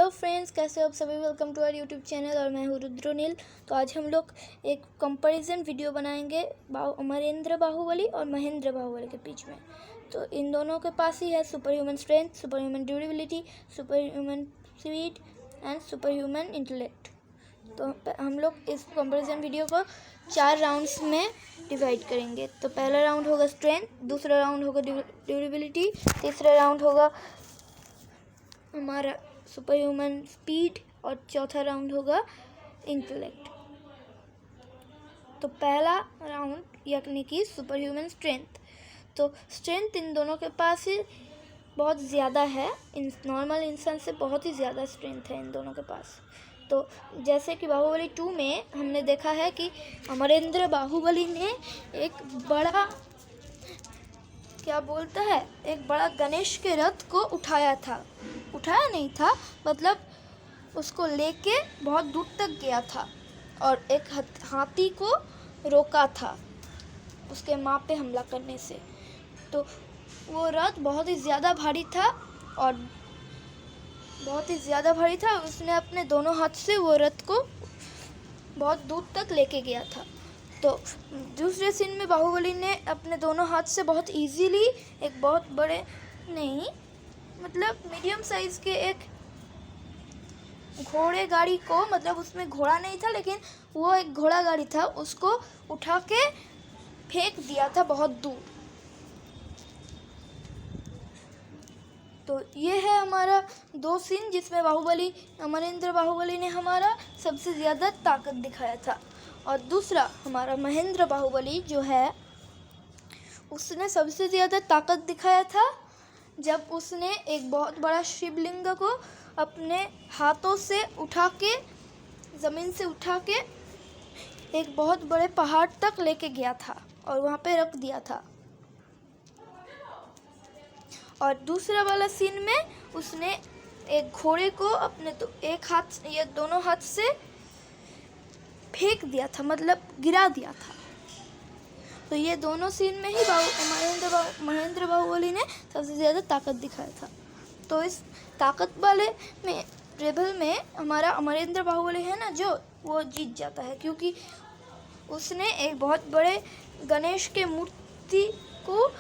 Hello friends, कैसे हो आप सभी। Welcome to our YouTube channel और मैं हूँ रुद्रनील। तो आज हम लोग एक कंपैरिजन वीडियो बनाएंगे अमरेंद्र बाहुबली और महेंद्र बाहुबली के बीच में। तो इन दोनों के पास ही है super human strength, super human durability, super human speed and super human intellect. तो हम लोग इस कंपैरिजन वीडियो को 4 राउंड्स में डिवाइड करेंगे। तो पहला राउंड होगा स्ट्रेंथ, दूसरा राउंड होगा ड्यूरेबिलिटी, तीसरा राउंड होगा हमारा सुपर ह्यूमन स्पीड और चौथा राउंड होगा इंटेलेक्ट। तो पहला राउंड यानी कि सुपर ह्यूमन स्ट्रेंथ। तो स्ट्रेंथ इन दोनों के पास ही बहुत ज़्यादा है, नॉर्मल इंसान से बहुत ही ज़्यादा स्ट्रेंथ है इन दोनों के पास। तो जैसे कि बाहुबली 2 में हमने देखा है कि अमरेंद्र बाहुबली ने एक बड़ा एक बड़ा गणेश के रथ को उठाया नहीं था, मतलब उसको लेके बहुत दूर तक गया था और एक हाथी को रोका था उसके माँ पे हमला करने से। तो वो रथ बहुत ही ज़्यादा भारी था उसने अपने दोनों हाथ से वो रथ को बहुत दूर तक लेके गया था। तो दूसरे सीन में बाहुबली ने अपने दोनों हाथ से बहुत इजीली एक बहुत बड़े मीडियम साइज़ के एक घोड़े गाड़ी को, मतलब उसमें घोड़ा नहीं था लेकिन वो एक घोड़ा गाड़ी था, उसको उठा के फेंक दिया था बहुत दूर। तो ये है हमारा 2 सीन जिसमें अमरेंद्र बाहुबली ने हमारा सबसे ज़्यादा ताकत दिखाया था। और दूसरा हमारा महेंद्र बाहुबली जो है, उसने सबसे ज़्यादा ताकत दिखाया था जब उसने एक बहुत बड़ा शिवलिंग को अपने हाथों से ज़मीन से उठा के एक बहुत बड़े पहाड़ तक लेके गया था और वहाँ पे रख दिया था। और दूसरा वाला सीन में उसने एक घोड़े को अपने दोनों हाथ से फेंक दिया था, मतलब गिरा दिया था। तो ये दोनों सीन में ही महेंद्र बाहुबली ने सबसे ज़्यादा ताकत दिखाया था। तो इस ताकत वाले में रेबल में हमारा अमरेंद्र बाहुबली है ना, जो वो जीत जाता है, क्योंकि उसने एक बहुत बड़े गणेश के मूर्ति को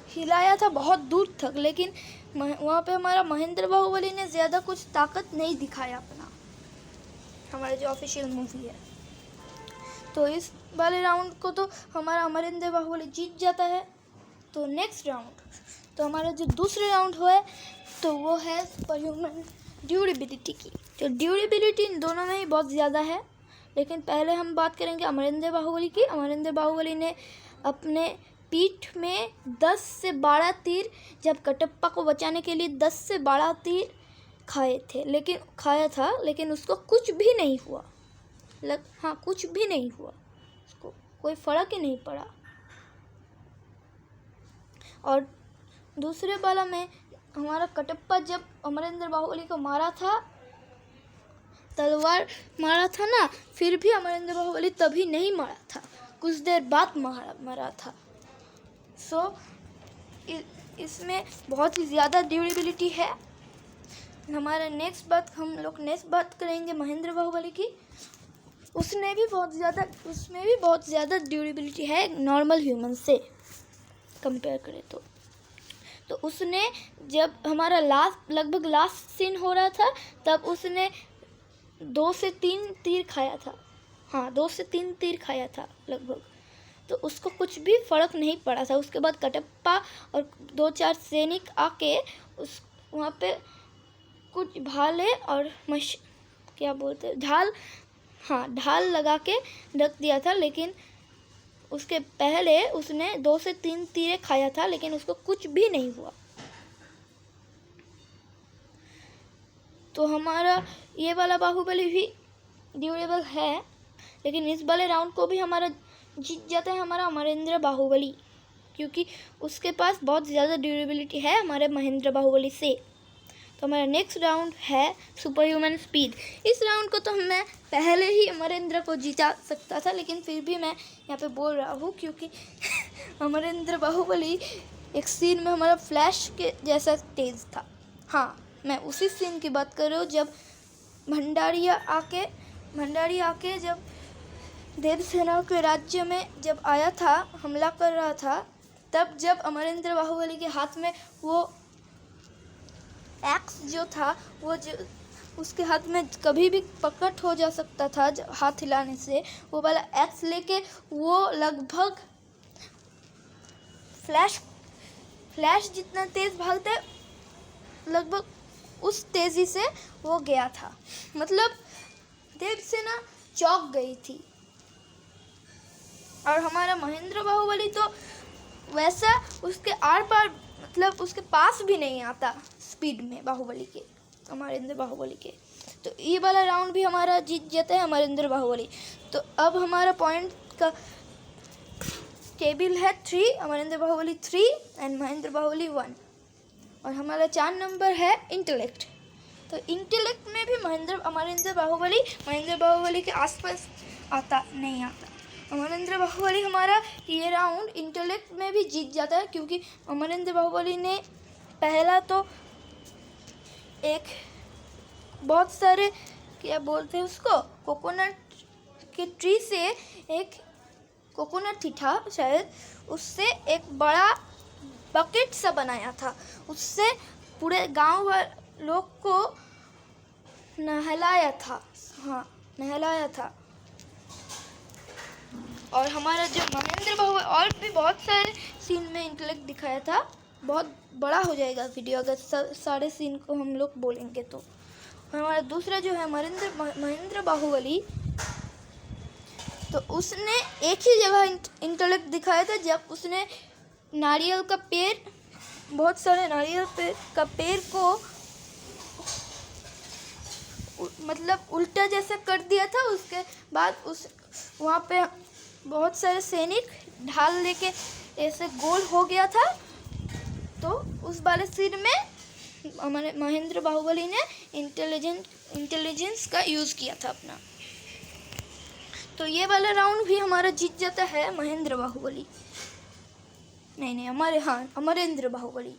हिलाया था बहुत दूर तक, लेकिन वहाँ पे हमारा महेंद्र बाहुबली ने ज़्यादा कुछ ताकत नहीं दिखाया अपना, हमारा जो ऑफिशियल मूवी है। तो इस वाले राउंड को तो हमारा अमरेंद्र बाहुबली जीत जाता है। तो नेक्स्ट राउंड, तो हमारा जो दूसरे राउंड है तो वो है सुपर ह्यूमन ड्यूरेबिलिटी की। तो ड्यूरेबिलिटी इन दोनों में ही बहुत ज़्यादा है, लेकिन पहले हम बात करेंगे अमरेंद्र बाहुबली की। अमरेंद्र बाहुबली ने अपने पीठ में 10 से 12 तीर, जब कटप्पा को बचाने के लिए 10 से 12 तीर खाया था, लेकिन उसको कुछ भी नहीं हुआ। कुछ भी नहीं हुआ, उसको कोई फर्क ही नहीं पड़ा। और दूसरे वाला में हमारा कटप्पा जब अमरेंद्र बाहुबली को मारा था, तलवार मारा था ना, फिर भी अमरेंद्र बाहुबली तभी नहीं मारा था, कुछ देर बाद मारा था। इसमें बहुत ही ज़्यादा ड्यूरेबिलिटी है। हम लोग नेक्स्ट बात करेंगे महेंद्र बाहुबली की। उसमें भी बहुत ज़्यादा ड्यूरेबिलिटी है नॉर्मल ह्यूमन से कंपेयर करें तो उसने, जब हमारा लगभग लास्ट सीन हो रहा था, तब उसने 2 से 3 तीर खाया था। 2 से 3 तीर खाया था लगभग। तो उसको कुछ भी फर्क नहीं पड़ा था। उसके बाद कटप्पा और 2-4 सैनिक आके वहाँ पे कुछ भाले और ढाल लगा के रख दिया था, लेकिन उसके पहले उसने 2 से 3 तीरें खाया था, लेकिन उसको कुछ भी नहीं हुआ। तो हमारा ये वाला बाहुबली भी ड्यूरेबल है, लेकिन इस वाले राउंड को भी हमारा जीत जाता है हमारा अमरेंद्र बाहुबली, क्योंकि उसके पास बहुत ज़्यादा ड्यूरेबिलिटी है हमारे महेंद्र बाहुबली से। तो हमारा नेक्स्ट राउंड है सुपर ह्यूमन स्पीड। इस राउंड को तो मैं पहले ही अमरेंद्र को जीता सकता था, लेकिन फिर भी मैं यहाँ पे बोल रहा हूँ क्योंकि अमरेंद्र बाहुबली एक सीन में हमारा फ्लैश के जैसा तेज़ था। मैं उसी सीन की बात कर रही हूँ जब भंडारी आके जब देवसेना के राज्य में जब आया था, हमला कर रहा था, तब जब अमरेंद्र बाहुबली के हाथ में वो एक्स जो था, वो जो उसके हाथ में कभी भी प्रकट हो जा सकता था हाथ हिलाने से, वो वाला एक्स लेके वो लगभग फ्लैश जितना तेज भागते, लगभग उस तेजी से वो गया था। मतलब देवसेना चौंक गई थी। और हमारा महेंद्र बाहुबली तो वैसा उसके आर पार, मतलब उसके पास भी नहीं आता स्पीड में बाहुबली के, अमरेंद्र बाहुबली के। तो ये वाला राउंड भी हमारा जीत जाता है अमरेंद्र बाहुबली। तो अब हमारा पॉइंट का टेबल है 3, अमरेंद्र बाहुबली 3 एंड महेंद्र बाहुबली 1। और हमारा 4 नंबर है इंटेलेक्ट। तो इंटेलेक्ट में भी अमरेंद्र बाहुबली के आसपास नहीं आता। अमरेंद्र बाहुबली हमारा ये राउंड इंटेलेक्ट में भी जीत जाता है, क्योंकि अमरेंद्र बाहुबली ने पहला तो एक बहुत सारे क्या बोलते हैं उसको, कोकोनट के ट्री से एक कोकोनट ही था शायद, उससे एक बड़ा बकेट सा बनाया था, उससे पूरे गांव लोग को नहलाया था। और हमारा जो महेंद्र बाहुबली, और भी बहुत सारे सीन में इंटेलेक्ट दिखाया था। बहुत बड़ा हो जाएगा वीडियो अगर सारे सीन को हम लोग बोलेंगे तो। हमारा दूसरा जो है महेंद्र बाहुबली, तो उसने एक ही जगह इंटेलेक्ट दिखाया था, जब उसने नारियल का पेड़, बहुत सारे नारियल का पेड़ को मतलब उल्टा जैसा कर दिया था। उसके बाद वहाँ पे बहुत सारे सैनिक ढाल लेके ऐसे गोल हो गया था। तो उस वाले सीन में महेंद्र बाहुबली ने इंटेलिजेंस का यूज़ किया था अपना। तो ये वाला राउंड भी हमारा जीत जाता है महेंद्र बाहुबली, नहीं अमरेंद्र बाहुबली,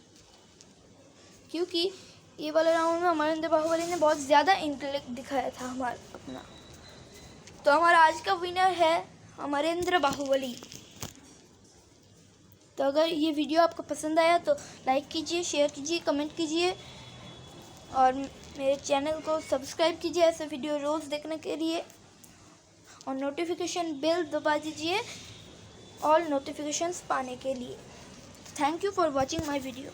क्योंकि ये वाला राउंड में अमरेंद्र बाहुबली ने बहुत ज़्यादा इंटेलेक्ट दिखाया था हमारा अपना। तो हमारा आज का विनर है अमरेंद्र बाहुबली। तो अगर ये वीडियो आपको पसंद आया तो लाइक कीजिए, शेयर कीजिए, कमेंट कीजिए और मेरे चैनल को सब्सक्राइब कीजिए ऐसे वीडियो रोज़ देखने के लिए। और नोटिफिकेशन बेल दबा दीजिए ऑल नोटिफिकेशंस पाने के लिए। Thank you for watching my video.